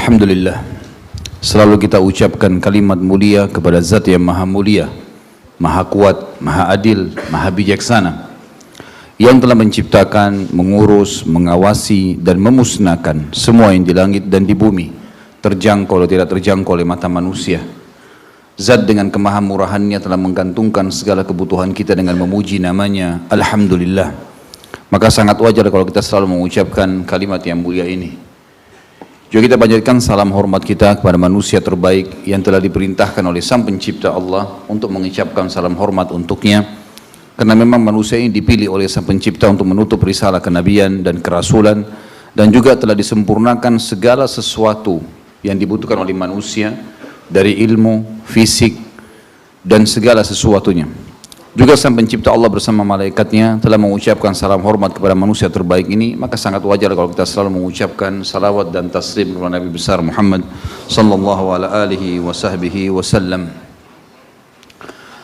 Alhamdulillah, selalu kita ucapkan kalimat mulia kepada Zat yang Maha Mulia, Maha Kuat, Maha Adil, Maha Bijaksana, yang telah menciptakan, mengurus, mengawasi dan memusnahkan semua yang di langit dan di bumi, terjangkau atau tidak terjangkau oleh mata manusia. Zat dengan kemahamurahannya telah menggantungkan segala kebutuhan kita dengan memuji namanya Alhamdulillah. Maka sangat wajar kalau kita selalu mengucapkan kalimat yang mulia ini. Juga kita panjatkan salam hormat kita kepada manusia terbaik yang telah diperintahkan oleh Sang Pencipta Allah untuk mengucapkan salam hormat untuknya, karena memang manusia ini dipilih oleh Sang Pencipta untuk menutup risalah kenabian dan kerasulan, dan juga telah disempurnakan segala sesuatu yang dibutuhkan oleh manusia dari ilmu, fisik dan segala sesuatunya. Juga Sang Pencipta Allah bersama malaikatnya telah mengucapkan salam hormat kepada manusia terbaik ini, maka sangat wajar kalau kita selalu mengucapkan salawat dan taslim kepada Nabi besar Muhammad sallallahu alaihi wasallam.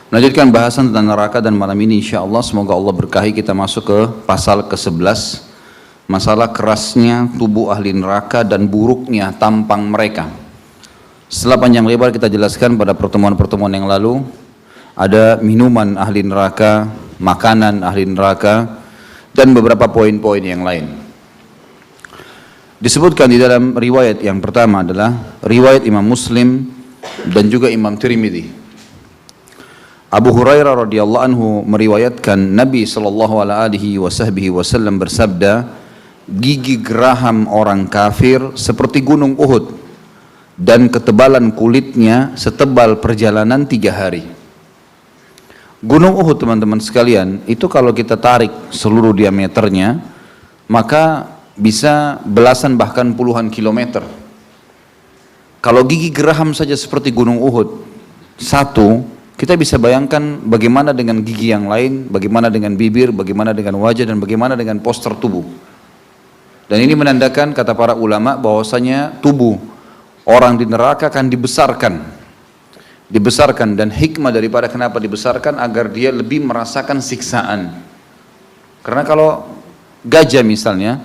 Melanjutkan bahasan tentang neraka dan malam ini insyaallah semoga Allah berkahi kita masuk ke pasal ke-11, masalah kerasnya tubuh ahli neraka dan buruknya tampang mereka. Setelah panjang lebar kita jelaskan pada pertemuan-pertemuan yang lalu, ada minuman ahli neraka, makanan ahli neraka, dan beberapa poin-poin yang lain. Disebutkan di dalam riwayat yang pertama adalah riwayat Imam Muslim dan juga Imam Tirmidzi. Abu Hurairah radhiyallahu anhu meriwayatkan Nabi sallallahu alaihi wasallam bersabda, gigi geraham orang kafir seperti gunung Uhud dan ketebalan kulitnya setebal perjalanan 3 hari. Gunung Uhud teman-teman sekalian, itu kalau kita tarik seluruh diameternya, maka bisa belasan bahkan puluhan kilometer. Kalau gigi geraham saja seperti Gunung Uhud satu, kita bisa bayangkan bagaimana dengan gigi yang lain, bagaimana dengan bibir, bagaimana dengan wajah, dan bagaimana dengan postur tubuh. Dan ini menandakan kata para ulama bahwasanya tubuh orang di neraka akan dibesarkan, dan hikmah daripada kenapa dibesarkan agar dia lebih merasakan siksaan. Karena kalau gajah misalnya,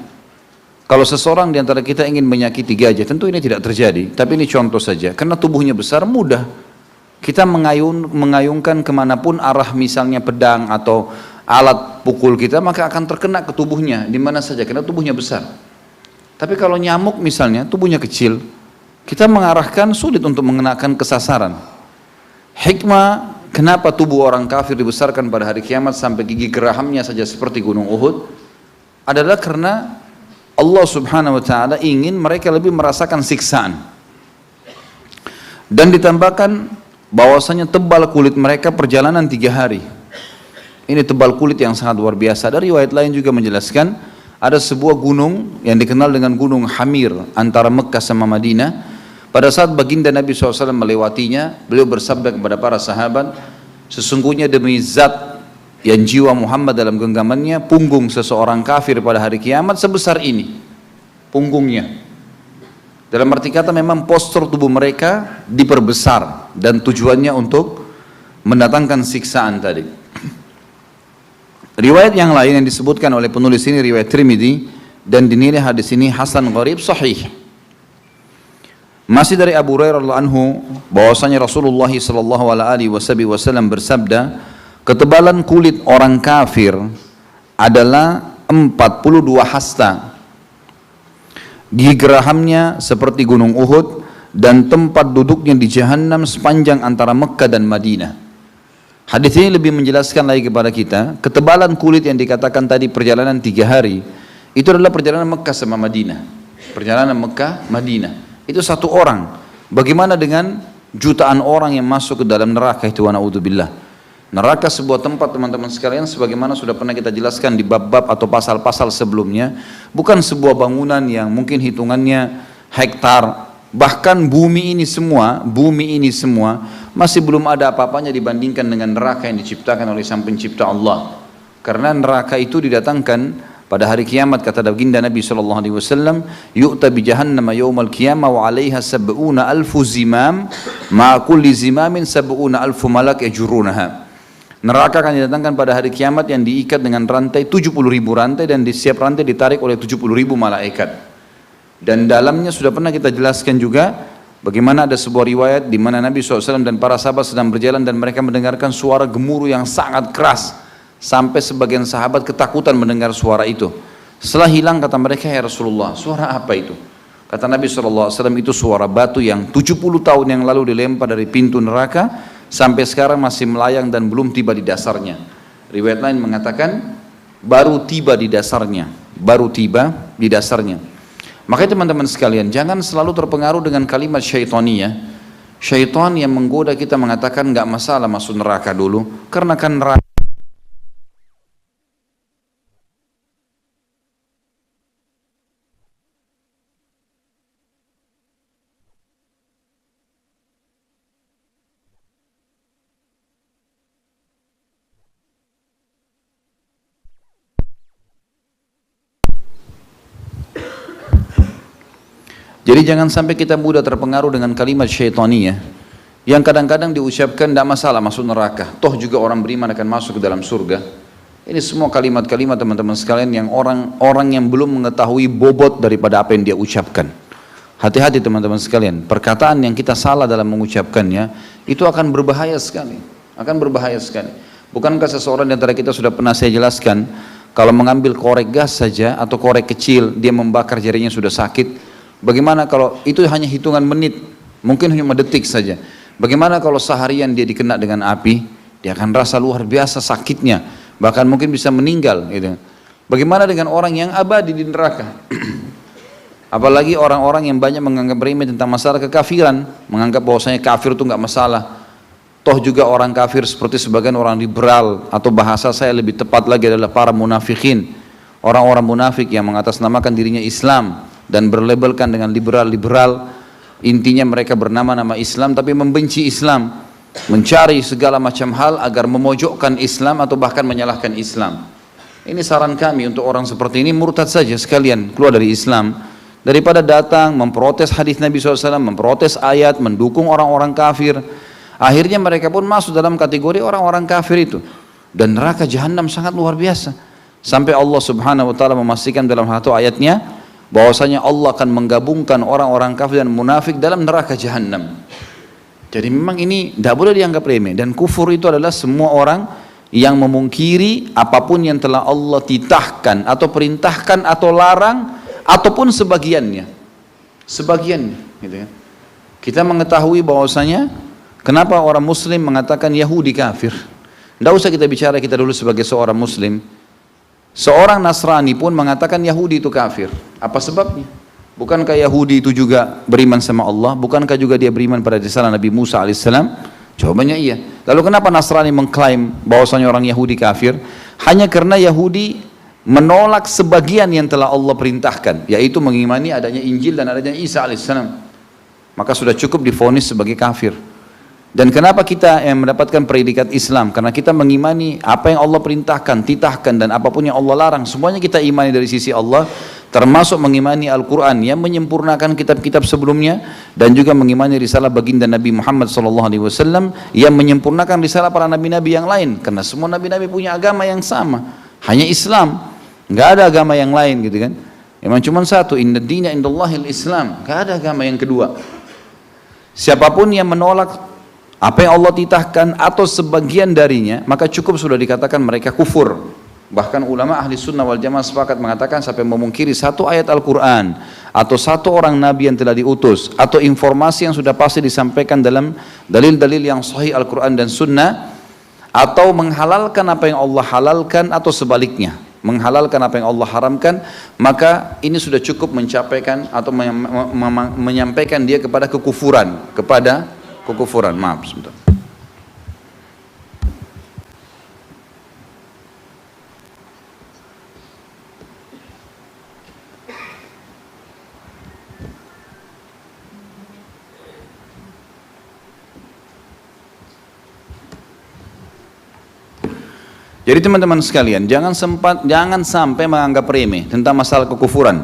kalau seseorang di antara kita ingin menyakiti gajah, tentu ini tidak terjadi, tapi ini contoh saja, karena tubuhnya besar mudah kita mengayunkan kemanapun arah misalnya pedang atau alat pukul kita, maka akan terkena ke tubuhnya di mana saja karena tubuhnya besar. Tapi kalau nyamuk misalnya tubuhnya kecil, kita mengarahkan sulit untuk mengenakan kesasaran. Hikmah kenapa tubuh orang kafir dibesarkan pada hari kiamat sampai gigi gerahamnya saja seperti gunung Uhud adalah karena Allah subhanahu wa ta'ala ingin mereka lebih merasakan siksaan. Dan ditambahkan bahwasanya tebal kulit mereka perjalanan 3 hari. Ini tebal kulit yang sangat luar biasa. Ada riwayat lain juga menjelaskan ada sebuah gunung yang dikenal dengan gunung Hamir antara Mekah sama Madinah. Pada saat baginda Nabi SAW melewatinya, beliau bersabda kepada para sahabat, sesungguhnya demi zat yang jiwa Muhammad dalam genggamannya, punggung seseorang kafir pada hari kiamat sebesar ini, punggungnya. Dalam arti kata memang postur tubuh mereka diperbesar, dan tujuannya untuk mendatangkan siksaan tadi. Riwayat yang lain yang disebutkan oleh penulis ini, riwayat Tirmidzi, dan dinilai hadis ini hasan gharib sahih. Masih dari Abu Hurairah radhiyallahu anhu bahwasanya Rasulullah sallallahu alaihi wasallam bersabda, ketebalan kulit orang kafir adalah 42 hasta. Gigi gerahamnya seperti gunung Uhud dan tempat duduknya di Jahannam sepanjang antara Mekah dan Madinah. Hadis ini lebih menjelaskan lagi kepada kita, ketebalan kulit yang dikatakan tadi perjalanan 3 hari, itu adalah perjalanan Mekah sama Madinah. Perjalanan Mekah, Madinah. Itu satu orang. Bagaimana dengan jutaan orang yang masuk ke dalam neraka itu, wa na'udzubillah. Neraka sebuah tempat teman-teman sekalian, sebagaimana sudah pernah kita jelaskan di bab-bab atau pasal-pasal sebelumnya, bukan sebuah bangunan yang mungkin hitungannya hektar, bahkan bumi ini semua masih belum ada apa-apanya dibandingkan dengan neraka yang diciptakan oleh Sang Pencipta Allah. Karena neraka itu didatangkan pada hari kiamat, kata baginda Nabi SAW, yu'ta bi jahannama yawmal qiyamah wa 'alaiha sab'una alfu zimam ma kulli zimamin sab'una alfu malak yajrunaha. Neraka akan didatangkan pada hari kiamat yang diikat dengan rantai 70.000 rantai, dan di setiap rantai ditarik oleh 70.000 malaikat. Dan dalamnya sudah pernah kita jelaskan juga bagaimana ada sebuah riwayat di mana Nabi SAW dan para sahabat sedang berjalan dan mereka mendengarkan suara gemuruh yang sangat keras sampai sebagian sahabat ketakutan mendengar suara itu. Setelah hilang kata mereka, ya Rasulullah, suara apa itu? Kata Nabi SAW, itu suara batu yang 70 tahun yang lalu dilempar dari pintu neraka sampai sekarang masih melayang dan belum tiba di dasarnya. Riwayat lain mengatakan baru tiba di dasarnya, baru tiba di dasarnya. Makanya teman-teman sekalian, jangan selalu terpengaruh dengan kalimat syaitaniyah. Syaitan yang menggoda kita mengatakan nggak masalah masuk neraka dulu, karena kan neraka. Jadi jangan sampai kita mudah terpengaruh dengan kalimat syaitaniyah yang kadang-kadang diucapkan tidak masalah masuk neraka, toh juga orang beriman akan masuk ke dalam surga. Ini semua kalimat-kalimat teman-teman sekalian yang orang yang belum mengetahui bobot daripada apa yang dia ucapkan. Hati-hati teman-teman sekalian, perkataan yang kita salah dalam mengucapkannya itu akan berbahaya sekali, akan berbahaya sekali. Bukankah seseorang di antara kita sudah pernah saya jelaskan, kalau mengambil korek gas saja atau korek kecil dia membakar jarinya sudah sakit. Bagaimana kalau itu hanya hitungan menit, mungkin hanya detik saja. Bagaimana kalau seharian dia dikena dengan api, dia akan rasa luar biasa sakitnya, bahkan mungkin bisa meninggal gitu. Bagaimana dengan orang yang abadi di neraka? Apalagi orang-orang yang banyak menganggap remeh tentang masalah kekafiran, menganggap bahwasanya kafir itu nggak masalah. Toh juga orang kafir seperti sebagian orang liberal, atau bahasa saya lebih tepat lagi adalah para munafikin, orang-orang munafik yang mengatasnamakan dirinya Islam dan berlabelkan dengan liberal-liberal. Intinya mereka bernama-nama Islam tapi membenci Islam, mencari segala macam hal agar memojokkan Islam atau bahkan menyalahkan Islam. Ini saran kami untuk orang seperti ini, murtad saja sekalian, keluar dari Islam, daripada datang memprotes hadis Nabi SAW, memprotes ayat, mendukung orang-orang kafir. Akhirnya mereka pun masuk dalam kategori orang-orang kafir itu, dan neraka jahanam sangat luar biasa. Sampai Allah Subhanahu wa taala memastikan dalam satu ayatnya bahwasanya Allah akan menggabungkan orang-orang kafir dan munafik dalam neraka jahanam. Jadi memang ini tidak boleh dianggap remeh, dan kufur itu adalah semua orang yang memungkiri apapun yang telah Allah titahkan atau perintahkan atau larang, ataupun sebagiannya gitu kan. Kita mengetahui bahwasanya kenapa orang muslim mengatakan Yahudi kafir. Tidak usah kita bicara kita dulu sebagai seorang muslim. Seorang Nasrani pun mengatakan Yahudi itu kafir. Apa sebabnya? Bukankah Yahudi itu juga beriman sama Allah? Bukankah juga dia beriman pada risalah Nabi Musa alaihissalam? Jawabannya iya. Lalu kenapa Nasrani mengklaim bahwasanya orang Yahudi kafir? Hanya karena Yahudi menolak sebagian yang telah Allah perintahkan, yaitu mengimani adanya Injil dan adanya Isa alaihissalam. Maka sudah cukup divonis sebagai kafir. Dan kenapa kita yang mendapatkan predikat Islam? Karena kita mengimani apa yang Allah perintahkan, titahkan, dan apapun yang Allah larang, semuanya kita imani dari sisi Allah, termasuk mengimani Al-Quran yang menyempurnakan kitab-kitab sebelumnya, dan juga mengimani risalah baginda Nabi Muhammad SAW yang menyempurnakan risalah para nabi-nabi yang lain. Karena semua nabi-nabi punya agama yang sama, hanya Islam, nggak ada agama yang lain gitu kan. Memang cuma satu, inna dina indallahil Islam, nggak ada agama yang kedua. Siapapun yang menolak apa yang Allah titahkan atau sebagian darinya, maka cukup sudah dikatakan mereka kufur. Bahkan ulama ahli sunnah wal jamaah sepakat mengatakan sampai memungkiri satu ayat Al-Quran atau satu orang nabi yang telah diutus, atau informasi yang sudah pasti disampaikan dalam dalil-dalil yang sahih Al-Quran dan sunnah, atau menghalalkan apa yang Allah halalkan atau sebaliknya, menghalalkan apa yang Allah haramkan, maka ini sudah cukup mencapai atau menyampaikan dia kepada kekufuran, maaf sebentar. Jadi teman-teman sekalian, jangan sampai menganggap remeh tentang masalah kekufuran.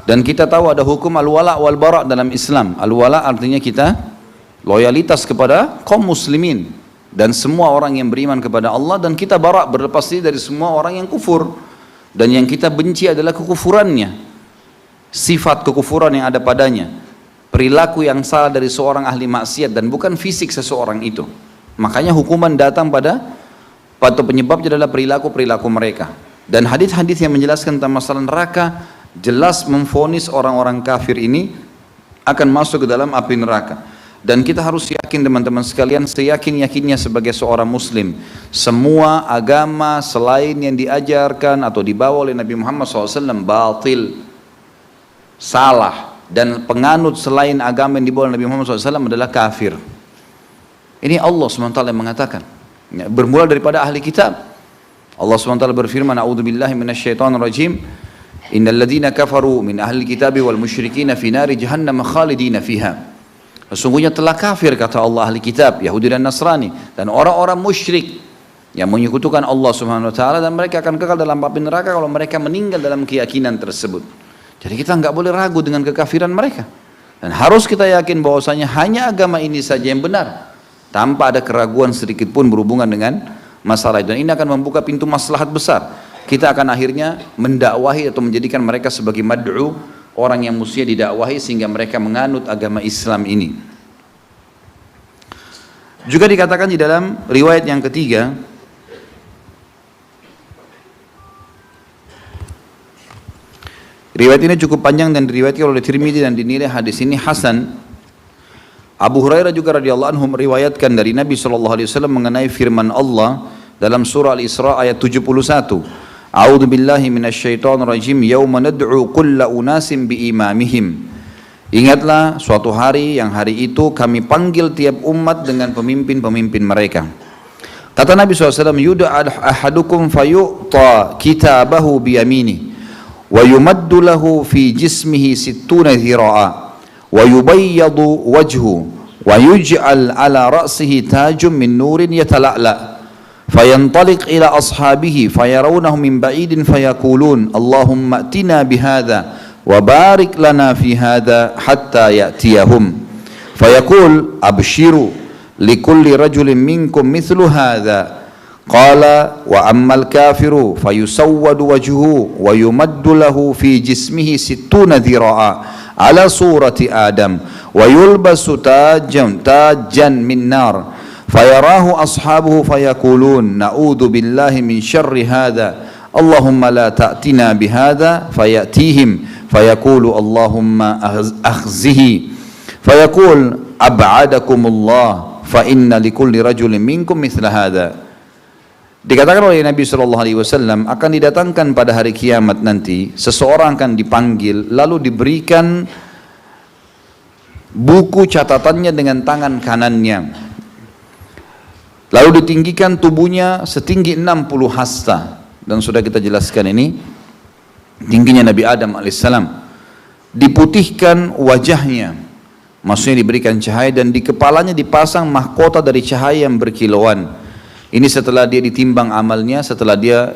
Dan kita tahu ada hukum al-wala wal bara dalam Islam. Al-wala artinya kita loyalitas kepada kaum muslimin dan semua orang yang beriman kepada Allah, dan kita bara, berlepas diri dari semua orang yang kufur, dan yang kita benci adalah kekufurannya. sifat kekufuran yang ada padanya, perilaku yang salah dari seorang ahli maksiat dan bukan fisik seseorang itu. Makanya hukuman datang pada penyebabnya adalah perilaku-perilaku mereka. Dan hadis-hadis yang menjelaskan tentang masalah neraka jelas memvonis orang-orang kafir ini akan masuk ke dalam api neraka. Dan kita harus yakin teman-teman sekalian, seyakin-yakinnya sebagai seorang muslim, semua agama selain yang diajarkan atau dibawa oleh Nabi Muhammad SAW batil, salah, dan penganut selain agama yang dibawa oleh Nabi Muhammad SAW adalah kafir. Ini Allah SWT yang mengatakan, bermula daripada ahli kitab. Allah SWT berfirman, a'udzubillahi minasyaitonirrajim, innal ladzina kafaru min ahli kitabi wal musyrikina fi nari jahannam khalidina fiha. Sesungguhnya telah kafir, kata Allah, ahli kitab, Yahudi dan Nasrani, dan orang-orang musyrik yang menyekutukan Allah Subhanahu wa taala, dan mereka akan kekal dalam api neraka kalau mereka meninggal dalam keyakinan tersebut. Jadi kita enggak boleh ragu dengan kekafiran mereka. Dan harus kita yakin bahwasanya hanya agama ini saja yang benar, tanpa ada keraguan sedikit pun berhubungan dengan masalah itu. Dan ini akan membuka pintu maslahat besar. Kita akan akhirnya mendakwahi atau menjadikan mereka sebagai mad'u, orang yang mestinya didakwahi sehingga mereka menganut agama Islam ini. Juga dikatakan di dalam riwayat yang ketiga, riwayat ini cukup panjang dan diriwayatkan oleh Tirmidzi dan dinilai hadis ini hasan. Abu Hurairah juga radhiyallahu anhu meriwayatkan dari Nabi SAW mengenai firman Allah dalam surah Al-Isra ayat 71. A'udzu billahi minasyaitonir rajim, yauma nad'u kulla unasin biimamihim. Ingatlah suatu hari yang hari itu kami panggil tiap umat dengan pemimpin-pemimpin mereka. Kata Nabi SAW, yud'a ahadukum fayu'ta kitabahu biyamini wa yumaddu lahu fi jismihi sittuna dhira'a wa yubayyadu wajhu wa yuj'al ala ra'sihi tajun min nurin yatala'la fayantaliq ila ashabihi fayarawnahu min ba'idin fayaqulun Allahumma atina bihadha wa barik lana fi hadha hatta ya'tiyahum fayaqul abshiru likulli rajulin minkum mithlu hadha qala wa ammal kafiru fayusawwadu wajhuhu wa yumaddu lahu fi jismihi sittuna dhira'a ala surati Adam wa yulbasu tajan min nar fayarahu ashabuhu fayaqulun na'udzu billahi min syarri hadha Allahumma la ta'tina bihadha fayatihim fayaqulu Allahumma akhzihi fayaqul ab'adakumullah fa inna likulli rajulin minkum mithla hadha. Dikatakan oleh Nabi SAW akan didatangkan pada hari kiamat nanti seseorang akan dipanggil lalu diberikan buku catatannya dengan tangan kanannya, lalu ditinggikan tubuhnya setinggi 60 hasta, dan sudah kita jelaskan ini tingginya Nabi Adam alaihissalam. Diputihkan wajahnya, maksudnya diberikan cahaya, dan di kepalanya dipasang mahkota dari cahaya yang berkilauan. Ini setelah dia ditimbang amalnya, setelah dia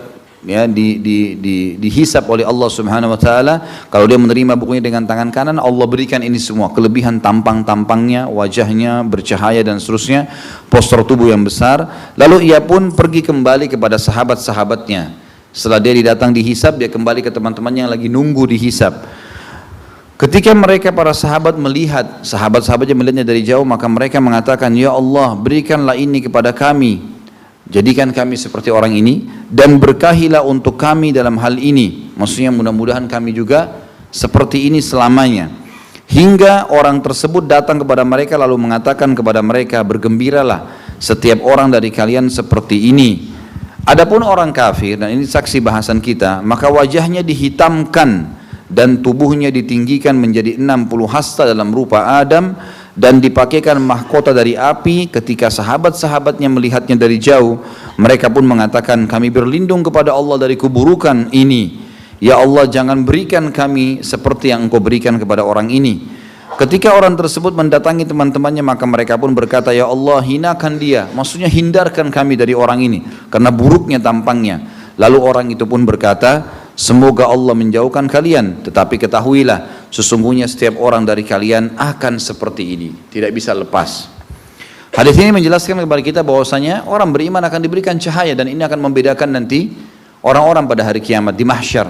dihisap oleh Allah Subhanahu wa taala. Kalau dia menerima bukunya dengan tangan kanan, Allah berikan ini semua, kelebihan tampang-tampangnya, wajahnya bercahaya dan seterusnya, postur tubuh yang besar. Lalu ia pun pergi kembali kepada sahabat-sahabatnya. Setelah dia didatang dihisap, dia kembali ke teman-temannya yang lagi nunggu dihisap. Ketika mereka para sahabat melihat, sahabat-sahabatnya melihatnya dari jauh, maka mereka mengatakan, ya Allah, berikanlah ini kepada kami, jadikan kami seperti orang ini, dan berkahilah untuk kami dalam hal ini. Maksudnya mudah-mudahan kami juga seperti ini selamanya. Hingga orang tersebut datang kepada mereka lalu mengatakan kepada mereka, bergembiralah setiap orang dari kalian seperti ini. Adapun orang kafir, dan ini saksi bahasan kita, maka wajahnya dihitamkan dan tubuhnya ditinggikan menjadi 60 hasta dalam rupa Adam, dan dipakaikan mahkota dari api. Ketika sahabat-sahabatnya melihatnya dari jauh, mereka pun mengatakan, kami berlindung kepada Allah dari keburukan ini. Ya Allah, jangan berikan kami seperti yang Engkau berikan kepada orang ini. Ketika orang tersebut mendatangi teman-temannya, maka mereka pun berkata, ya Allah, hinakan dia, maksudnya hindarkan kami dari orang ini karena buruknya tampangnya. Lalu orang itu pun berkata, semoga Allah menjauhkan kalian, tetapi ketahuilah sesungguhnya setiap orang dari kalian akan seperti ini, tidak bisa lepas. Hadis ini menjelaskan kepada kita bahwasanya orang beriman akan diberikan cahaya, dan ini akan membedakan nanti orang-orang pada hari kiamat di mahsyar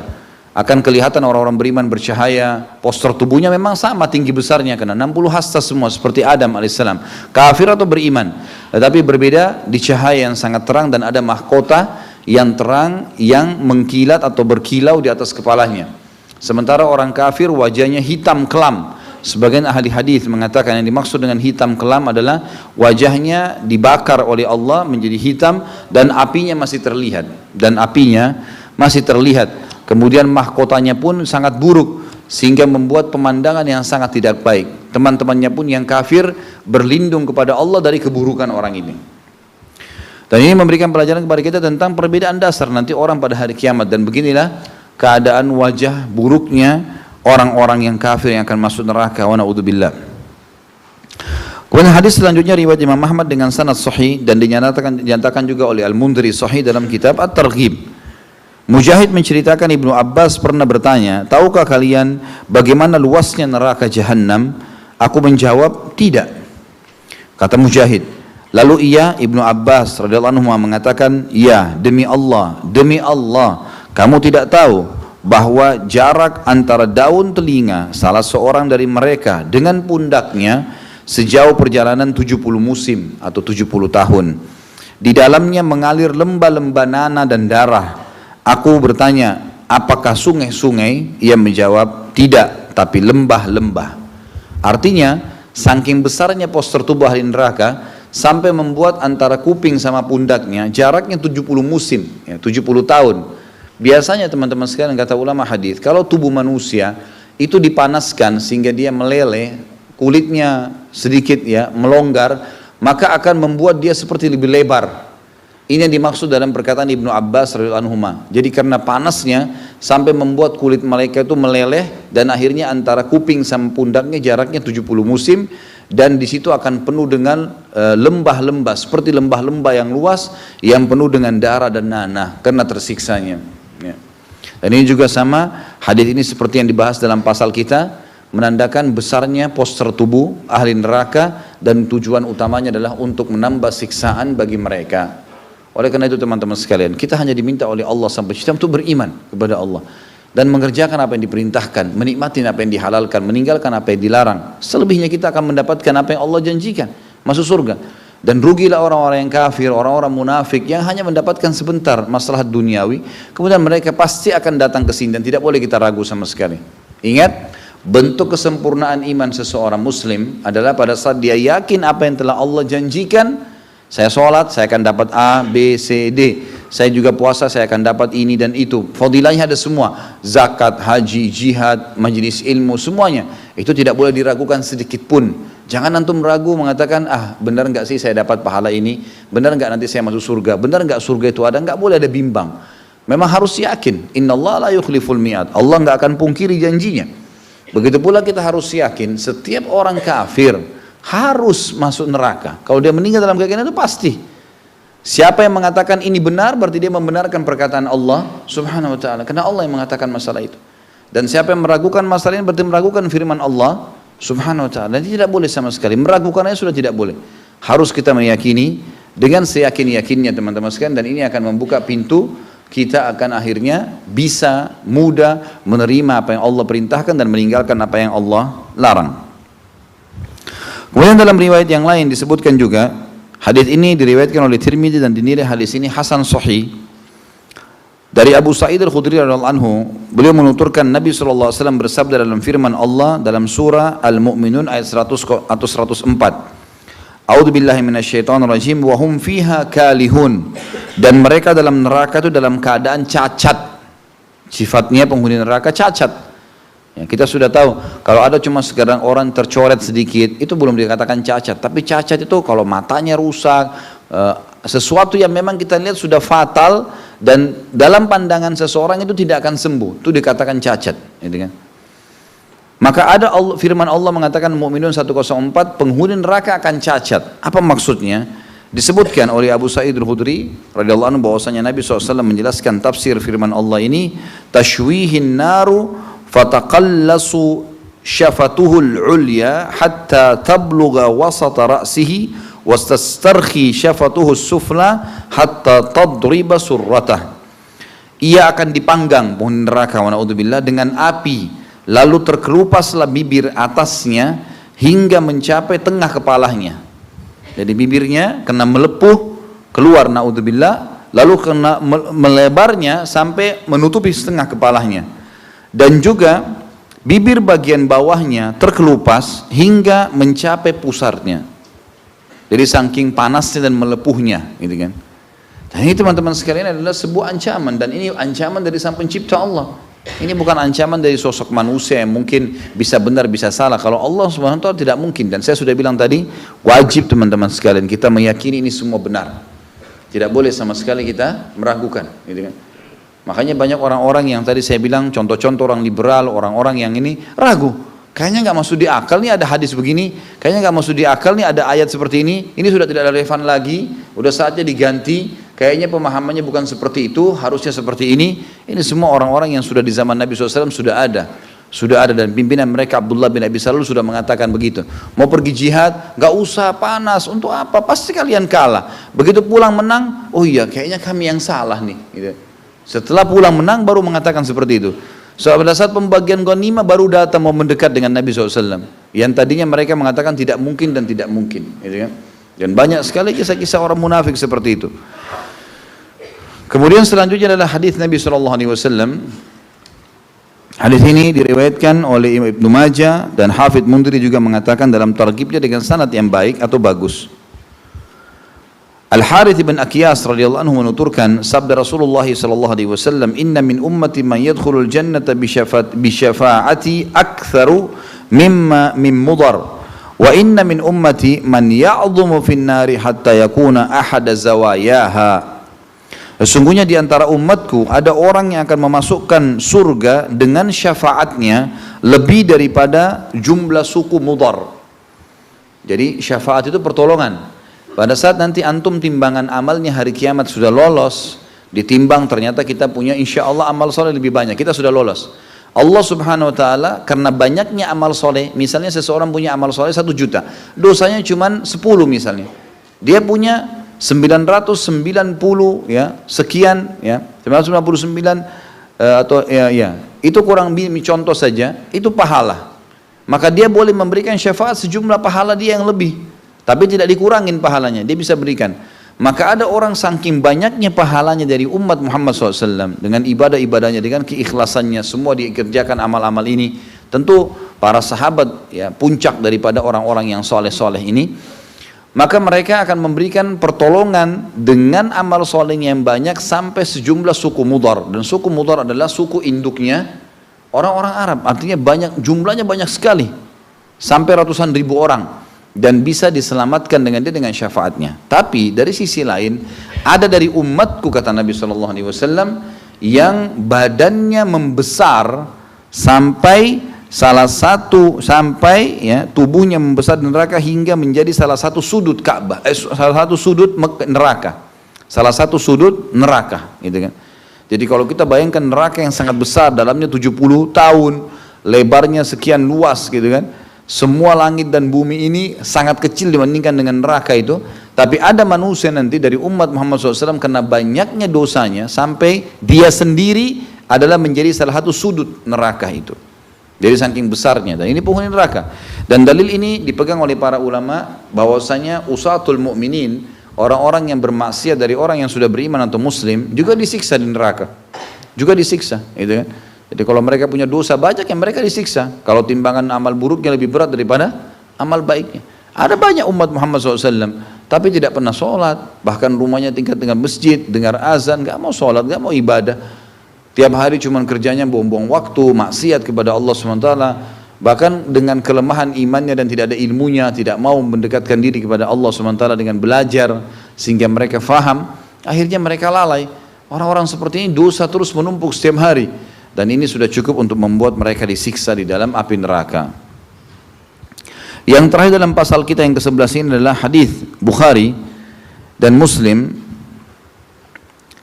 akan kelihatan orang-orang beriman bercahaya, postur tubuhnya memang sama tinggi besarnya, karena 60 hasta semua seperti Adam alaihissalam, kafir atau beriman, tetapi berbeda di cahaya yang sangat terang dan ada mahkota yang terang yang mengkilat atau berkilau di atas kepalanya. Sementara orang kafir wajahnya hitam kelam. Sebagian ahli hadis mengatakan yang dimaksud dengan hitam kelam adalah wajahnya dibakar oleh Allah menjadi hitam dan apinya masih terlihat. Kemudian mahkotanya pun sangat buruk sehingga membuat pemandangan yang sangat tidak baik. Teman-temannya pun yang kafir berlindung kepada Allah dari keburukan orang ini. Dan ini memberikan pelajaran kepada kita tentang perbedaan dasar nanti orang pada hari kiamat. Dan beginilah keadaan wajah buruknya orang-orang yang kafir yang akan masuk neraka. Wa na'udzubillah. Kemudian hadis selanjutnya riwayat Imam Ahmad dengan sanad sahih dan dinyatakan juga oleh Al-Mundhiri sahih dalam kitab At-Targhib. Mujahid menceritakan Ibnu Abbas pernah bertanya, tahukah kalian bagaimana luasnya neraka Jahannam? Aku menjawab, tidak. Kata Mujahid. Lalu Ibnu Abbas radhiyallahu anhu mengatakan, ya, demi Allah, kamu tidak tahu bahwa jarak antara daun telinga salah seorang dari mereka dengan pundaknya sejauh perjalanan 70 musim atau 70 tahun. Di dalamnya mengalir lembah-lembah nanah dan darah. Aku bertanya, apakah sungai-sungai? Ia menjawab, tidak, tapi lembah-lembah. Artinya, saking besarnya postur tubuh ahli neraka, sampai membuat antara kuping sama pundaknya jaraknya 70 musim, 70 tahun. Biasanya teman-teman sekalian, kata ulama hadis, kalau tubuh manusia itu dipanaskan sehingga dia meleleh, kulitnya sedikit melonggar, maka akan membuat dia seperti lebih lebar. Ini yang dimaksud dalam perkataan Ibnu Abbas radhiyallahu anhu. Jadi karena panasnya sampai membuat kulit mereka itu meleleh dan akhirnya antara kuping sama pundaknya jaraknya 70 musim dan di situ akan penuh dengan lembah-lembah seperti lembah-lembah yang luas yang penuh dengan darah dan nanah karena tersiksanya. Dan ini juga sama, hadis ini seperti yang dibahas dalam pasal kita, menandakan besarnya postur tubuh ahli neraka dan tujuan utamanya adalah untuk menambah siksaan bagi mereka. Oleh karena itu teman-teman sekalian, kita hanya diminta oleh Allah sampai kita untuk beriman kepada Allah dan mengerjakan apa yang diperintahkan, menikmati apa yang dihalalkan, meninggalkan apa yang dilarang. Selebihnya kita akan mendapatkan apa yang Allah janjikan, masuk surga. Dan rugilah orang-orang yang kafir, orang-orang munafik yang hanya mendapatkan sebentar maslahat duniawi, kemudian mereka pasti akan datang ke sini dan tidak boleh kita ragu sama sekali. Ingat, bentuk kesempurnaan iman seseorang muslim adalah pada saat dia yakin apa yang telah Allah janjikan. Saya sholat, saya akan dapat A, B, C, D. Saya juga puasa, saya akan dapat ini dan itu. Fadilahnya ada semua. Zakat, haji, jihad, majelis ilmu, semuanya. Itu tidak boleh diragukan sedikit pun. Jangan antum ragu mengatakan, benar enggak sih saya dapat pahala ini? Benar enggak nanti saya masuk surga? Benar enggak surga itu ada? Enggak boleh ada bimbang. Memang harus yakin. Innallaha la yukhliful mi'ad. Allah enggak akan pungkiri janjinya. Begitu pula kita harus yakin setiap orang kafir harus masuk neraka. Kalau dia meninggal dalam keyakinan itu pasti. Siapa yang mengatakan ini benar berarti dia membenarkan perkataan Allah subhanahu wa ta'ala, karena Allah yang mengatakan masalah itu. Dan siapa yang meragukan masalah ini berarti meragukan firman Allah subhanahu wa ta'ala. Dan tidak boleh sama sekali, meragukannya sudah tidak boleh. Harus kita meyakini dengan seyakin-yakinnya teman-teman sekalian, dan ini akan membuka pintu kita akan akhirnya bisa mudah menerima apa yang Allah perintahkan dan meninggalkan apa yang Allah larang. Kemudian dalam riwayat yang lain disebutkan juga, hadis ini diriwayatkan oleh Tirmidzi dan dinilai hadis ini hasan sahih dari Abu Sa'id Al-Khudri radhiyallahu anhu. Beliau menuturkan Nabi SAW bersabda dalam firman Allah dalam surah Al-Mu'minun ayat 100 atau 104. A'udzubillahi minasyaitonirrajim wa hum fiha kalihun. Dan mereka dalam neraka itu dalam keadaan cacat. Sifatnya penghuni neraka cacat. Ya, kita sudah tahu kalau ada cuma sekedar orang tercoret sedikit itu belum dikatakan cacat, tapi cacat itu kalau matanya rusak, sesuatu yang memang kita lihat sudah fatal dan dalam pandangan seseorang itu tidak akan sembuh, itu dikatakan cacat, gitu kan? Maka ada firman Allah mengatakan Mu'minun 104, penghuni neraka akan cacat. Apa maksudnya? Disebutkan oleh Abu Sa'id Al-Khudri radhiyallahu anhu bahwasanya Nabi SAW menjelaskan tafsir firman Allah ini, tashwihin naru fataqallasu syafatuhul ulya hatta tabluga wasata ra'sihi wastastarkhi syafatuhus sufla hatta tadriba surratah. ia akan dipanggang penghuni neraka wa na'udzubillah dengan api, lalu terkelupaslah bibir atasnya hingga mencapai tengah kepalanya. Jadi bibirnya kena melepuh keluar na'udzubillah, lalu kena melebarnya sampai menutupi setengah kepalanya. Dan juga bibir bagian bawahnya terkelupas hingga mencapai pusarnya. Jadi saking panasnya dan melepuhnya, gitu kan. Dan ini teman-teman sekalian adalah sebuah ancaman, dan ini ancaman dari Sang Pencipta Allah. Ini bukan ancaman dari sosok manusia yang mungkin bisa benar bisa salah. Kalau Allah Subhanahu wa taala tidak mungkin, dan saya sudah bilang tadi, wajib teman-teman sekalian kita meyakini ini semua benar. Tidak boleh sama sekali kita meragukan, gitu kan. Makanya banyak orang-orang yang tadi saya bilang contoh-contoh orang liberal, orang-orang yang ini ragu. Kayaknya nggak masuk di akal nih ada hadis begini, kayaknya nggak masuk di akal nih ada ayat seperti ini sudah tidak relevan lagi, udah saatnya diganti, kayaknya pemahamannya bukan seperti itu, harusnya seperti ini. Ini semua orang-orang yang sudah di zaman Nabi SAW sudah ada, dan pimpinan mereka Abdullah bin Abi Salul sudah mengatakan begitu. Mau pergi jihad, nggak usah panas, untuk apa? Pasti kalian kalah. Begitu pulang menang, oh iya kayaknya kami yang salah nih. Gitu. Setelah pulang menang baru mengatakan seperti itu. So, pada saat pembagian ghanimah baru datang mau mendekat dengan Nabi SAW. Yang tadinya mereka mengatakan tidak mungkin dan tidak mungkin, gitu kan? Dan banyak sekali kisah-kisah orang munafik seperti itu. Kemudian selanjutnya adalah hadis Nabi SAW. Hadis ini diriwayatkan oleh Ibnu Majah dan Hafidz Mundhiri juga mengatakan dalam targhibnya dengan sanad yang baik atau bagus. Al-Harith bin Aqiyas radhiyallahu anhu menuturkan sabda Rasulullah sallallahu alaihi wasallam, "Inna min ummati man yadkhulul jannata bi syafa'ati aktsaru mimma min mudar, wa inna min ummati man ya'dhumu fin nari hatta yakuna ahada zawayaha." Sesungguhnya di antara umatku ada orang yang akan memasukkan surga dengan syafaatnya lebih daripada jumlah suku Mudar. Jadi syafaat itu pertolongan. Pada saat nanti antum timbangan amalnya hari kiamat sudah lolos, ditimbang ternyata kita punya insya Allah amal soleh lebih banyak, kita sudah lolos. Allah Subhanahu wa taala karena banyaknya amal soleh, misalnya seseorang punya amal soleh 1 juta, dosanya cuma 10 misalnya. Dia punya 990 ya, sekian ya, 999 atau ya, itu kurang lebih contoh saja, itu pahala. Maka dia boleh memberikan syafaat sejumlah pahala dia yang lebih. Tapi tidak dikurangin pahalanya, dia bisa berikan. Maka ada orang saking banyaknya pahalanya dari umat Muhammad SAW, dengan ibadah-ibadahnya, dengan keikhlasannya, semua dikerjakan amal-amal ini. Tentu para sahabat ya puncak daripada orang-orang yang soleh-soleh ini. Maka mereka akan memberikan pertolongan dengan amal solehnya yang banyak sampai sejumlah suku Mudar. Dan suku Mudar adalah suku induknya orang-orang Arab. Artinya banyak, jumlahnya banyak sekali, sampai ratusan ribu orang. Dan bisa diselamatkan dengan dia dengan syafaatnya. Tapi dari sisi lain ada dari umatku kata Nabi SAW yang badannya membesar sampai tubuhnya membesar di neraka hingga menjadi salah satu sudut Ka'bah, salah satu sudut neraka, gitu kan. Jadi kalau kita bayangkan neraka yang sangat besar, dalamnya 70 tahun, lebarnya sekian luas, gitu kan. Semua langit dan bumi ini sangat kecil dibandingkan dengan neraka itu. Tapi ada manusia nanti dari umat Muhammad SAW karena banyaknya dosanya sampai dia sendiri adalah menjadi salah satu sudut neraka itu. Jadi saking besarnya, dan ini penghuni neraka. Dan dalil ini dipegang oleh para ulama bahwasanya usatul mu'minin, orang-orang yang bermaksiat dari orang yang sudah beriman atau muslim juga disiksa di neraka. Juga disiksa, gitu kan. Jadi kalau mereka punya dosa banyak yang mereka disiksa. Kalau timbangan amal buruknya lebih berat daripada amal baiknya. Ada banyak umat Muhammad SAW, tapi tidak pernah sholat. Bahkan rumahnya tingkat dengan masjid, dengar azan, gak mau sholat, gak mau ibadah. Tiap hari cuma kerjanya buang-buang waktu, maksiat kepada Allah SWT. Bahkan dengan kelemahan imannya dan tidak ada ilmunya, tidak mau mendekatkan diri kepada Allah SWT dengan belajar, sehingga mereka faham, akhirnya mereka lalai. Orang-orang seperti ini dosa terus menumpuk setiap hari. Dan ini sudah cukup untuk membuat mereka disiksa di dalam api neraka. Yang terakhir dalam pasal kita yang ke-11 ini adalah hadis Bukhari dan Muslim.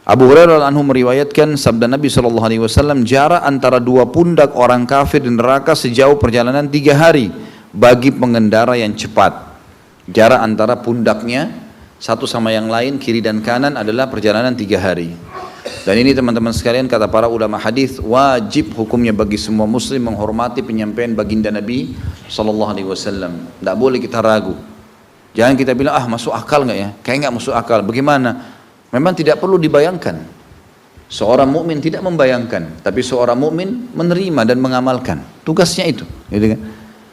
Abu Hurairah radhiyallahu anhu meriwayatkan sabda Nabi SAW, jarak antara dua pundak orang kafir di neraka sejauh perjalanan 3 hari bagi pengendara yang cepat. Jarak antara pundaknya satu sama yang lain, kiri dan kanan, adalah perjalanan 3 hari. Dan ini teman-teman sekalian, kata para ulama hadis, wajib hukumnya bagi semua muslim menghormati penyampaian baginda Nabi sallallahu alaihi wasallam. Tidak boleh kita ragu. Jangan kita bilang, masuk akal nggak ya? Kayak nggak masuk akal. Bagaimana? Memang tidak perlu dibayangkan. Seorang mukmin tidak membayangkan, tapi seorang mukmin menerima dan mengamalkan. Tugasnya itu, gitu kan?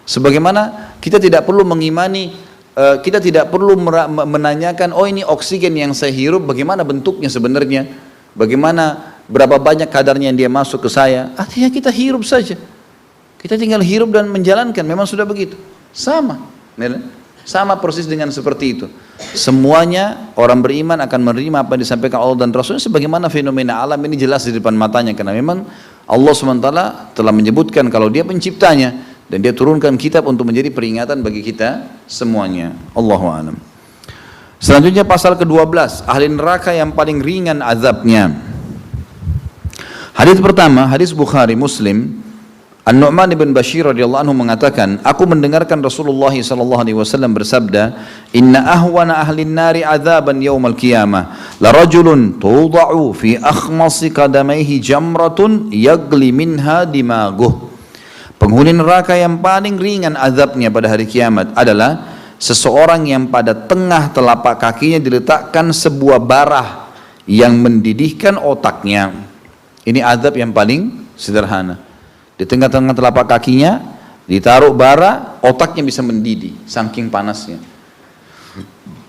Sebagaimana kita tidak perlu mengimani, kita tidak perlu menanyakan, oh ini oksigen yang saya hirup, bagaimana bentuknya sebenarnya? Bagaimana, berapa banyak kadarnya yang dia masuk ke saya? Artinya kita hirup saja. Kita tinggal hirup dan menjalankan, memang sudah begitu. Sama, sama persis dengan seperti itu. Semuanya orang beriman akan menerima apa yang disampaikan Allah dan Rasulnya sebagaimana fenomena alam ini jelas di depan matanya. Karena memang Allah SWT telah menyebutkan kalau dia penciptanya dan dia turunkan kitab untuk menjadi peringatan bagi kita semuanya. Allahu a'lam. Selanjutnya pasal ke-12, ahli neraka yang paling ringan azabnya. Hadis pertama, hadis Bukhari Muslim, An-Nu'man bin Bashir radhiyallahu anhu mengatakan, aku mendengarkan Rasulullah sallallahu alaihi wasallam bersabda, "Inna ahwana ahli an-nari 'adzaban yaumal qiyamah, la rajulun tuda'u fi akhmasi qadamaihi jamratun yagli minha dimaguh." Penghuni neraka yang paling ringan azabnya pada hari kiamat adalah seseorang yang pada tengah telapak kakinya diletakkan sebuah bara yang mendidihkan otaknya. Ini azab yang paling sederhana. Di tengah-tengah telapak kakinya ditaruh bara, otaknya bisa mendidih saking panasnya.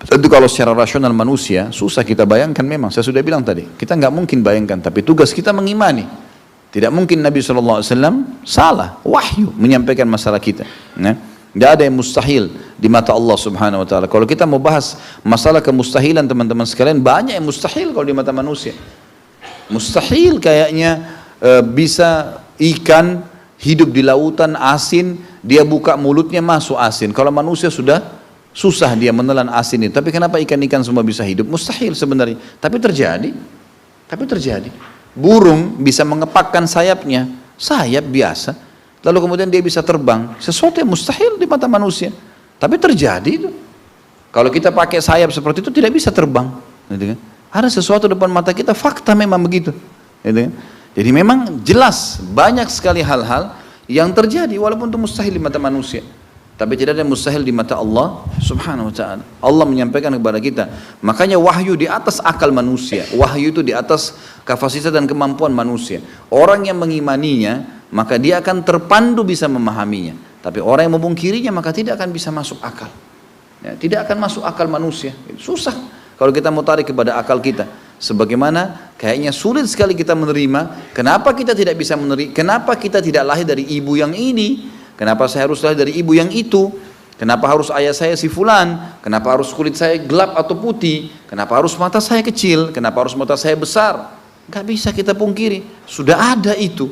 Tentu kalau secara rasional manusia susah kita bayangkan, memang saya sudah bilang tadi, kita nggak mungkin bayangkan, tapi tugas kita mengimani. Tidak mungkin Nabi SAW salah, wahyu menyampaikan masalah kita. Tidak ada yang mustahil di mata Allah Subhanahu Wa Taala. Kalau kita mau bahas masalah kemustahilan teman-teman sekalian, banyak yang mustahil kalau di mata manusia. Mustahil kayaknya bisa ikan hidup di lautan asin, dia buka mulutnya masuk asin. Kalau manusia sudah susah dia menelan asin itu. Tapi kenapa ikan-ikan semua bisa hidup? Mustahil sebenarnya. Tapi terjadi. Burung bisa mengepakkan sayapnya, sayap biasa. Lalu kemudian dia bisa terbang. Sesuatu yang mustahil di mata manusia. Tapi terjadi itu. Kalau kita pakai sayap seperti itu tidak bisa terbang. Gitu kan? Ada sesuatu depan mata kita, fakta memang begitu. Gitu kan? Jadi memang jelas banyak sekali hal-hal yang terjadi walaupun itu mustahil di mata manusia. Tapi tidak ada yang mustahil di mata Allah Subhanahu Wa Taala. Allah menyampaikan kepada kita. Makanya wahyu di atas akal manusia. Wahyu itu di atas kapasitas dan kemampuan manusia. Orang yang mengimaninya, maka dia akan terpandu bisa memahaminya. Tapi orang yang memungkirinya maka tidak akan bisa masuk akal. Ya, tidak akan masuk akal manusia. Susah kalau kita mau tarik kepada akal kita. Sebagaimana kayaknya sulit sekali kita menerima. Kenapa kita tidak bisa menerima? Kenapa kita tidak lahir dari ibu yang ini? Kenapa saya harus lahir dari ibu yang itu? Kenapa harus ayah saya si fulan? Kenapa harus kulit saya gelap atau putih? Kenapa harus mata saya kecil? Kenapa harus mata saya besar? Gak bisa kita pungkiri. Sudah ada itu.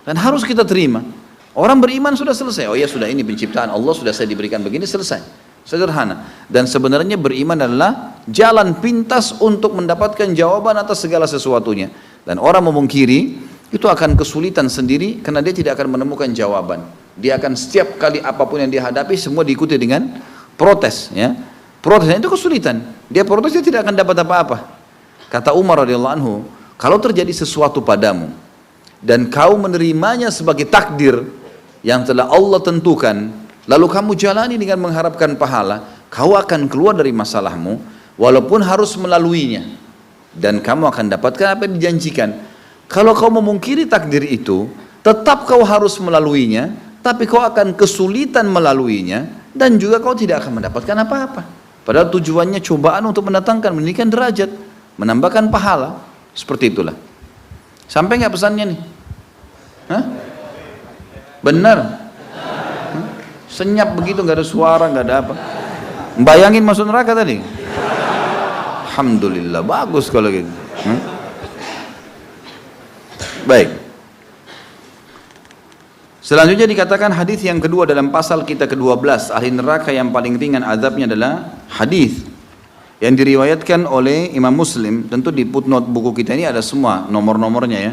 Dan harus kita terima. Orang beriman sudah selesai. Oh ya sudah, ini penciptaan Allah, sudah saya diberikan begini, selesai. Sederhana. Dan sebenarnya beriman adalah jalan pintas untuk mendapatkan jawaban atas segala sesuatunya. Dan orang memungkiri itu akan kesulitan sendiri karena dia tidak akan menemukan jawaban. Dia akan setiap kali apapun yang dia hadapi semua diikuti dengan protes, ya. Protesnya itu kesulitan. Dia protes, dia tidak akan dapat apa-apa. Kata Umar radhiyallahu anhu, kalau terjadi sesuatu padamu dan kau menerimanya sebagai takdir yang telah Allah tentukan, lalu kamu jalani dengan mengharapkan pahala, kau akan keluar dari masalahmu walaupun harus melaluinya, dan kamu akan dapatkan apa yang dijanjikan. Kalau kau memungkiri takdir itu, tetap kau harus melaluinya, tapi kau akan kesulitan melaluinya, dan juga kau tidak akan mendapatkan apa-apa. Padahal tujuannya cobaan untuk meninggikan derajat, menambahkan pahala. Seperti itulah. Sampai nggak pesannya nih? Hah? Benar? Hah? Senyap begitu, nggak ada suara, nggak ada apa. Bayangin masuk neraka tadi? Alhamdulillah, bagus kalau gitu. Baik. Selanjutnya dikatakan hadis yang kedua dalam pasal kita ke-12, ahli neraka yang paling ringan azabnya adalah hadis yang diriwayatkan oleh Imam Muslim. Tentu di footnote buku kita ini ada semua nomor-nomornya, ya.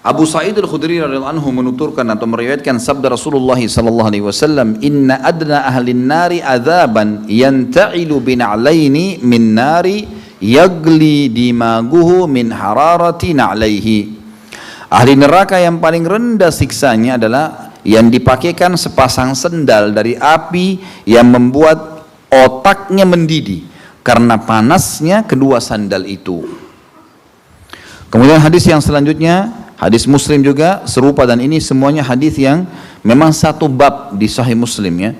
Abu Sa'id Al-Khudri radhiyallahu anhu menuturkan atau meriwayatkan sabda Rasulullah sallallahu alaihi wasallam, "Inna adna ahli nari azaban yanta'ilu bina'laini min nari yagli dimaguhu min hararati na'laihi. Ahli neraka yang paling rendah siksanya adalah yang dipakaikan sepasang sendal dari api yang membuat otaknya mendidih karena panasnya kedua sandal itu. Kemudian hadis yang selanjutnya, hadis Muslim juga serupa, dan ini semuanya hadis yang memang satu bab di Sahih Muslim ya.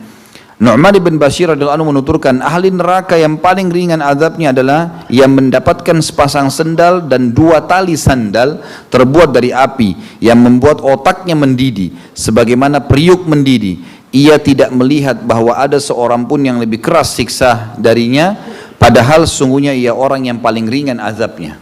Nu'man bin Bashir radhiyallahu anhu menuturkan, ahli neraka yang paling ringan azabnya adalah yang mendapatkan sepasang sendal dan 2 tali sandal terbuat dari api yang membuat otaknya mendidih sebagaimana periuk mendidih. Ia tidak melihat bahwa ada seorang pun yang lebih keras siksa darinya, padahal sesungguhnya ia orang yang paling ringan azabnya.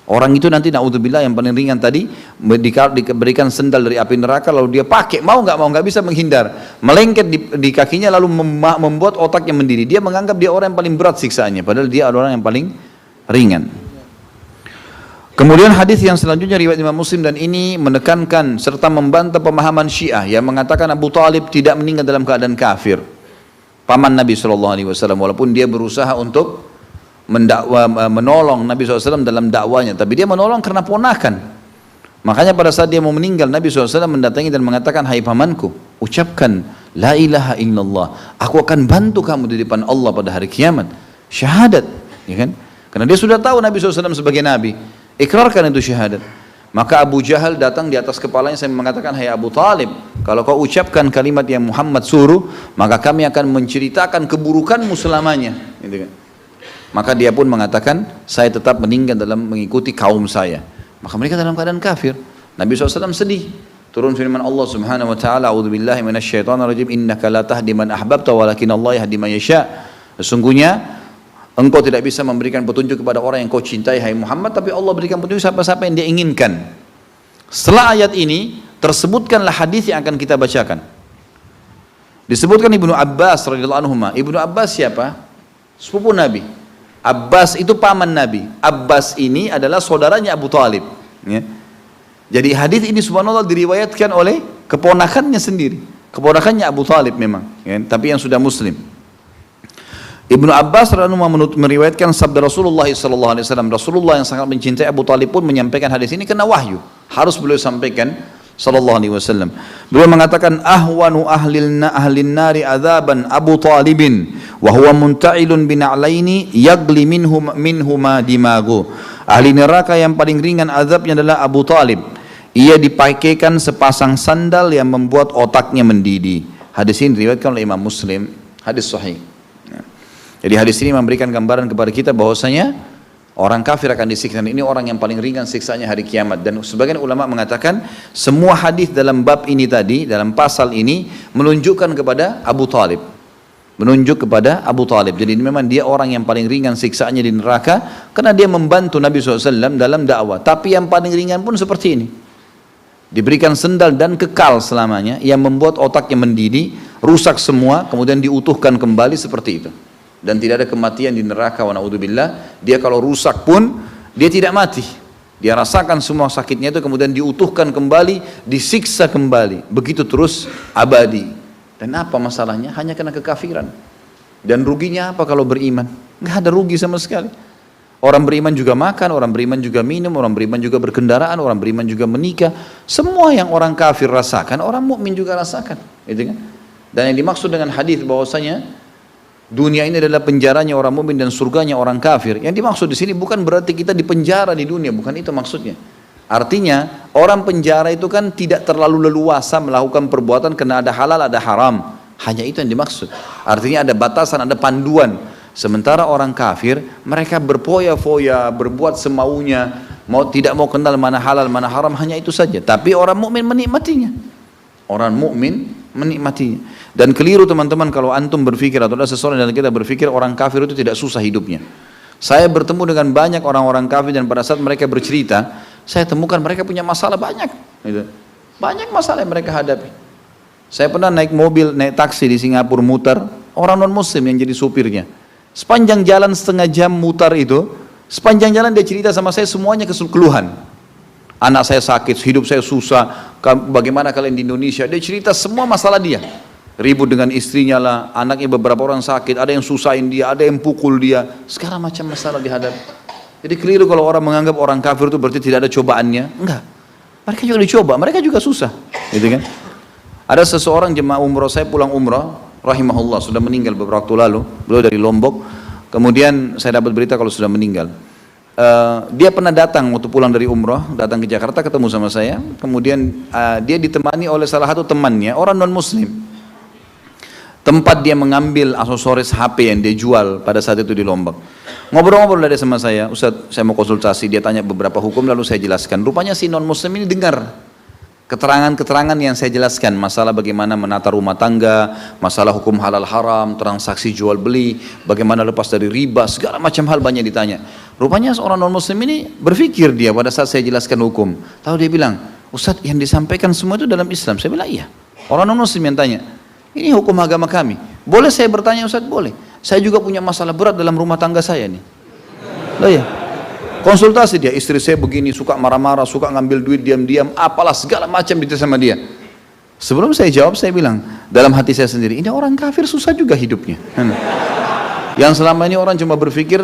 Orang itu nanti naudzubillah yang paling ringan tadi diberikan sendal dari api neraka, lalu dia pakai, mau nggak bisa menghindar, melengket di kakinya, lalu membuat otaknya mendidih. Dia menganggap dia orang yang paling berat siksaannya, padahal dia adalah orang yang paling ringan. Kemudian hadis yang selanjutnya riwayat Imam Muslim, dan ini menekankan serta membantah pemahaman Syiah yang mengatakan Abu Talib tidak meninggal dalam keadaan kafir, paman Nabi SAW, walaupun dia berusaha untuk menolong Nabi SAW dalam dakwanya, tapi dia menolong karena ponakan. Makanya pada saat dia mau meninggal, Nabi SAW mendatangi dan mengatakan, hai pamanku, ucapkan la ilaha illallah, aku akan bantu kamu di depan Allah pada hari kiamat, syahadat, ya kan? Karena dia sudah tahu Nabi SAW sebagai Nabi, ikrarkan itu syahadat. Maka Abu Jahal datang di atas kepalanya sambil mengatakan, hai Abu Talib, kalau kau ucapkan kalimat yang Muhammad suruh, maka kami akan menceritakan keburukanmu selamanya, gitu kan? Maka dia pun mengatakan, saya tetap meninggal dalam mengikuti kaum saya. Maka mereka dalam keadaan kafir. Nabi SAW sedih. Turun firman Allah Subhanahu wa taala, a'udzubillahi minasyaitonirrajim, innaka la tahdi man ahbabta walakin Allah yahdi man yasha. Sesungguhnya engkau tidak bisa memberikan petunjuk kepada orang yang kau cintai, hai Muhammad, tapi Allah berikan petunjuk siapa-siapa yang dia inginkan. Setelah ayat ini tersebutkanlah hadis yang akan kita bacakan. Disebutkan Ibnu Abbas radhiyallahu anhu. Ibnu Abbas siapa? Sepupu Nabi. Abbas itu paman Nabi. Abbas ini adalah saudaranya Abu Talib ya. Jadi hadis ini subhanallah diriwayatkan oleh keponakannya sendiri, keponakannya Abu Talib memang ya, tapi yang sudah muslim. Ibnu Abbas radhiyallahu anhu meriwayatkan sabda Rasulullah SAW. Rasulullah yang sangat mencintai Abu Talib pun menyampaikan hadis ini karena wahyu, harus beliau sampaikan sallallahu alaihi wasallam. Beliau mengatakan, ahwanu ahlin nari adzaban Abu Talibin wa huwa munta'ilun bina'laini yagli minhuma dimagu. Ahli neraka yang paling ringan azabnya adalah Abu Talib. Ia dipakaikan sepasang sandal yang membuat otaknya mendidih. Hadis ini diriwayatkan oleh Imam Muslim, hadis sahih. Jadi hadis ini memberikan gambaran kepada kita bahwasanya orang kafir akan disiksa. Ini orang yang paling ringan siksanya hari kiamat. Dan sebagian ulama mengatakan semua hadis dalam bab ini tadi, dalam pasal ini menunjukkan kepada Abu Talib. Menunjuk kepada Abu Talib. Jadi memang dia orang yang paling ringan siksaannya di neraka karena dia membantu Nabi SAW dalam dakwah. Tapi yang paling ringan pun seperti ini. Diberikan sendal dan kekal selamanya yang membuat otaknya mendidih, rusak semua, kemudian diutuhkan kembali seperti itu. Dan tidak ada kematian di neraka, wa na'udzubillah. Dia kalau rusak pun dia tidak mati, dia rasakan semua sakitnya itu, kemudian diutuhkan kembali, disiksa kembali, begitu terus abadi. Dan apa masalahnya? Hanya karena kekafiran. Dan ruginya apa kalau beriman? Nggak ada rugi sama sekali. Orang beriman juga makan, orang beriman juga minum, orang beriman juga berkendaraan, orang beriman juga menikah. Semua yang orang kafir rasakan, orang mukmin juga rasakan, gitu kan? Dan yang dimaksud dengan hadis bahwasanya dunia ini adalah penjaranya orang mukmin dan surganya orang kafir. Yang dimaksud di sini bukan berarti kita dipenjara di dunia, bukan itu maksudnya. Artinya orang penjara itu kan tidak terlalu leluasa melakukan perbuatan karena ada halal ada haram. Hanya itu yang dimaksud. Artinya ada batasan, ada panduan. Sementara orang kafir mereka berfoya-foya, berbuat semaunya, tidak mau kenal mana halal mana haram, hanya itu saja. Tapi orang mukmin menikmatinya. Orang mukmin menikmatinya. Dan keliru teman-teman kalau antum berpikir atau ada seseorang dan kita berpikir orang kafir itu tidak susah hidupnya. Saya bertemu dengan banyak orang-orang kafir dan pada saat mereka bercerita, saya temukan mereka punya masalah banyak. Gitu. Banyak masalah yang mereka hadapi. Saya pernah naik mobil, naik taksi di Singapura muter, orang non-muslim yang jadi supirnya. Sepanjang jalan setengah jam mutar itu, sepanjang jalan dia cerita sama saya semuanya keluhan. Anak saya sakit, hidup saya susah, bagaimana kalian di Indonesia? Dia cerita semua masalah dia. ribut dengan istrinya lah, anaknya beberapa orang sakit, ada yang susahin dia, ada yang pukul dia, segala macam masalah dihadapi. Jadi keliru kalau orang menganggap orang kafir itu berarti tidak ada cobaannya. Enggak, mereka juga dicoba, mereka juga susah, gitu kan. Ada seseorang jemaah umrah, saya pulang umrah, rahimahullah, sudah meninggal beberapa waktu lalu, beliau dari Lombok, kemudian saya dapat berita kalau sudah meninggal. Dia pernah datang waktu pulang dari umrah, datang ke Jakarta ketemu sama saya, kemudian dia ditemani oleh salah satu temannya, orang non muslim. Tempat dia mengambil aksesoris HP yang dia jual pada saat itu di Lombok. Ngobrol-ngobrol dari sama saya, Ustaz saya mau konsultasi, dia tanya beberapa hukum lalu saya jelaskan. Rupanya si non muslim ini dengar keterangan-keterangan yang saya jelaskan, masalah bagaimana menata rumah tangga, masalah hukum halal haram, transaksi jual beli, bagaimana lepas dari riba, segala macam hal banyak ditanya. Rupanya seorang non muslim ini berpikir dia pada saat saya jelaskan hukum. Tahu dia bilang, Ustaz yang disampaikan semua itu dalam Islam. Saya bilang iya. Orang non muslim yang tanya, ini hukum agama kami. Boleh saya bertanya Ustaz? Boleh. Saya juga punya masalah berat dalam rumah tangga saya nih. Loh ya. Konsultasi dia, istri saya begini, suka marah-marah, suka ngambil duit diam-diam, apalah segala macam ditanya sama dia. Sebelum saya jawab, saya bilang, dalam hati saya sendiri, ini orang kafir susah juga hidupnya. Yang selama ini orang cuma berpikir,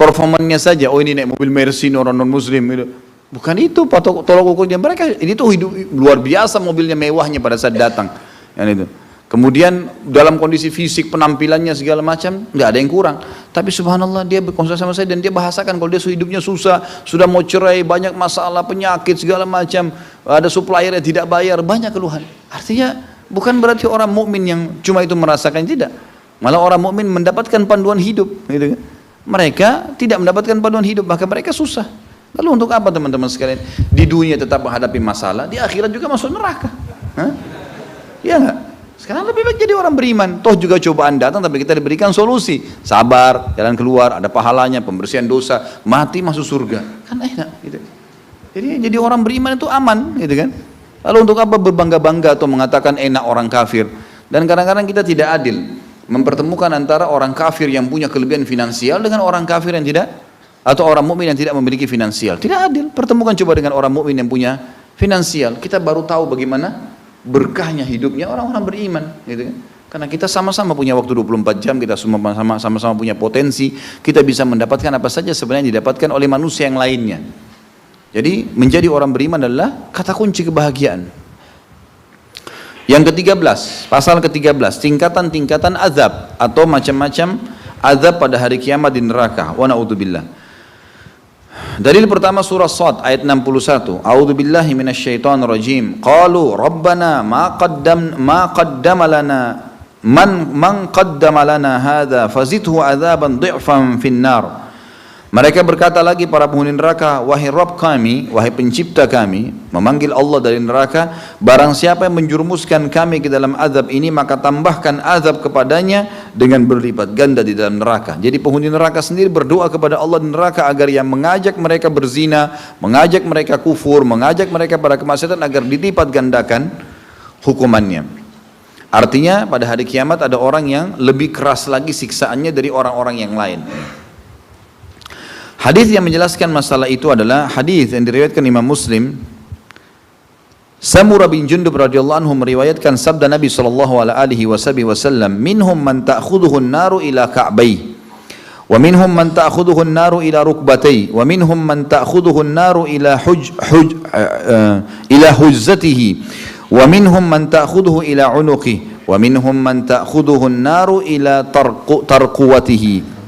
performanya saja, oh ini naik mobil Mercy, orang non-muslim. Bukan itu, tolok ukurnya mereka, ini tuh hidup luar biasa mobilnya mewahnya pada saat datang. Yang itu. Kemudian dalam kondisi fisik penampilannya segala macam nggak ada yang kurang. Tapi subhanallah dia berkonsultasi sama saya dan dia bahasakan kalau dia hidupnya susah, sudah mau cerai, banyak masalah penyakit segala macam, ada supplier yang tidak bayar, banyak keluhan. Artinya bukan berarti orang mukmin yang cuma itu merasakan, tidak. Malah orang mukmin mendapatkan panduan hidup, gitu kan. Mereka tidak mendapatkan panduan hidup, maka mereka susah. Lalu untuk apa teman-teman sekalian? Di dunia tetap menghadapi masalah, di akhirat juga masuk neraka. Hah? Iya nggak? Sekarang lebih baik jadi orang beriman. Toh juga cobaan datang tapi kita diberikan solusi. Sabar, jalan keluar, ada pahalanya, pembersihan dosa, mati masuk surga. Kan enak gitu. Jadi orang beriman itu aman gitu kan. Lalu untuk apa berbangga-bangga atau mengatakan enak orang kafir? Dan kadang-kadang kita tidak adil mempertemukan antara orang kafir yang punya kelebihan finansial dengan orang kafir yang tidak, atau orang mukmin yang tidak memiliki finansial. Tidak adil. Pertemukan coba dengan orang mukmin yang punya finansial. Kita baru tahu bagaimana berkahnya hidupnya orang-orang beriman, gitu kan? Karena kita sama-sama punya waktu 24 jam, kita sama-sama punya potensi, kita bisa mendapatkan apa saja sebenarnya didapatkan oleh manusia yang lainnya. Jadi menjadi orang beriman adalah kata kunci kebahagiaan. Yang ke-13, pasal ke-13, tingkatan-tingkatan azab atau macam-macam azab pada hari kiamat di neraka. Wa na'udzubillah. Dalil pertama surah Sad ayat 61. A'udzubillahi minasyaitonir rajim. Qalu rabbana ma qaddama lana man qaddama lana hadza fazidhu adzaban dhi'fan finnar. Mereka berkata lagi para penghuni neraka, wahai Rabb kami, wahai pencipta kami, memanggil Allah dari neraka, barang siapa yang menjerumuskan kami ke dalam azab ini, maka tambahkan azab kepadanya dengan berlipat ganda di dalam neraka. Jadi penghuni neraka sendiri berdoa kepada Allah di neraka agar yang mengajak mereka berzina, mengajak mereka kufur, mengajak mereka pada kemaksiatan agar dilipat gandakan hukumannya. Artinya pada hari kiamat ada orang yang lebih keras lagi siksaannya dari orang-orang yang lain. Hadis yang menjelaskan masalah itu adalah hadis yang diriwayatkan Imam Muslim. Samurah bin Jundub radhiyallahu anhu meriwayatkan sabda Nabi sallallahu alaihi wasallam, "Minhum man ta'khudhuhu an-naru ila ka'bai, wa minhum man ta'khudhuhu an-naru ila rukbatai, wa minhum man ta'khudhuhu an-naru ila ila huzzatihi, wa minhum man ta'khudhuhu ila 'unuqihi, wa minhum man ta'khudhuhu an-naru ila tarquwatihi."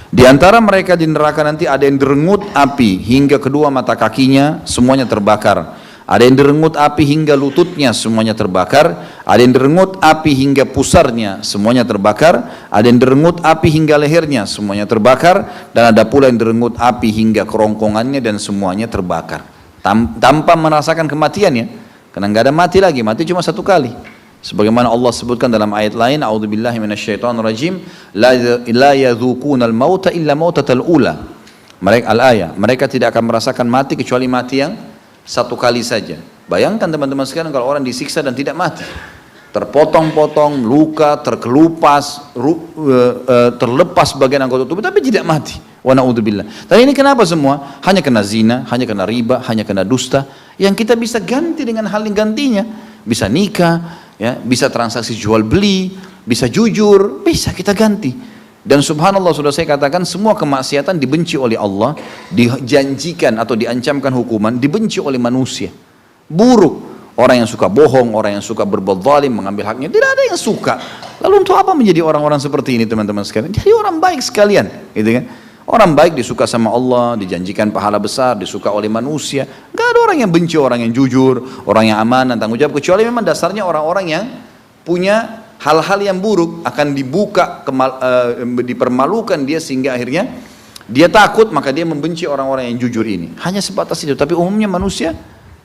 Di antara mereka di neraka nanti ada yang direngut api hingga kedua mata kakinya semuanya terbakar. Ada yang direngut api hingga lututnya semuanya terbakar. Ada yang direngut api hingga pusarnya semuanya terbakar. Ada yang direngut api hingga lehernya semuanya terbakar. Dan ada pula yang direngut api hingga kerongkongannya dan semuanya terbakar. Tanpa merasakan kematian ya. Karena nggak ada mati lagi, mati cuma satu kali. Sebagaimana Allah sebutkan dalam ayat lain, a'udzubillahi minasyaitonir rajim, la yadzuqunal mauta illa mautatal ula. Mereka tidak akan merasakan mati kecuali mati yang satu kali saja. Bayangkan teman-teman sekalian kalau orang disiksa dan tidak mati. Terpotong-potong, luka, terkelupas, terlepas bagian anggota tubuh tapi tidak mati. Wa na'udzubillah. Dan ini kenapa semua? Hanya kena zina, hanya kena riba, hanya kena dusta yang kita bisa ganti dengan hal yang gantinya. Bisa nikah, ya, bisa transaksi jual beli, bisa jujur, bisa kita ganti. Dan subhanallah, sudah saya katakan, semua kemaksiatan dibenci oleh Allah, dijanjikan atau diancamkan hukuman, dibenci oleh manusia. Buruk. Orang yang suka bohong, orang yang suka berbuat zalim, mengambil haknya, tidak ada yang suka. Lalu untuk apa menjadi orang-orang seperti ini, teman-teman sekalian? Jadi orang baik sekalian, gitu kan? Orang baik disuka sama Allah, dijanjikan pahala besar, disuka oleh manusia. Gak ada orang yang benci orang yang jujur, orang yang amanah, tanggung jawab, kecuali memang dasarnya orang-orang yang punya hal-hal yang buruk, akan dibuka, dipermalukan dia sehingga akhirnya dia takut, maka dia membenci orang-orang yang jujur ini. Hanya sebatas itu, tapi umumnya manusia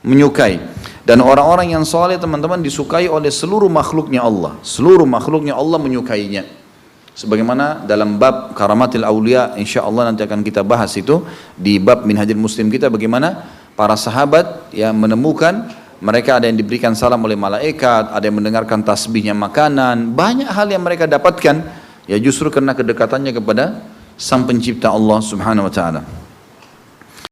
menyukai. Dan orang-orang yang soleh, teman-teman, disukai oleh seluruh makhluknya Allah. Seluruh makhluknya Allah menyukainya. Sebagaimana dalam bab Karamatil Aulia, insya Allah nanti akan kita bahas itu di bab Minhajul Muslim kita, bagaimana para sahabat yang menemukan mereka ada yang diberikan salam oleh malaikat, ada yang mendengarkan tasbihnya makanan, banyak hal yang mereka dapatkan ya justru karena kedekatannya kepada Sang Pencipta Allah Subhanahu wa taala.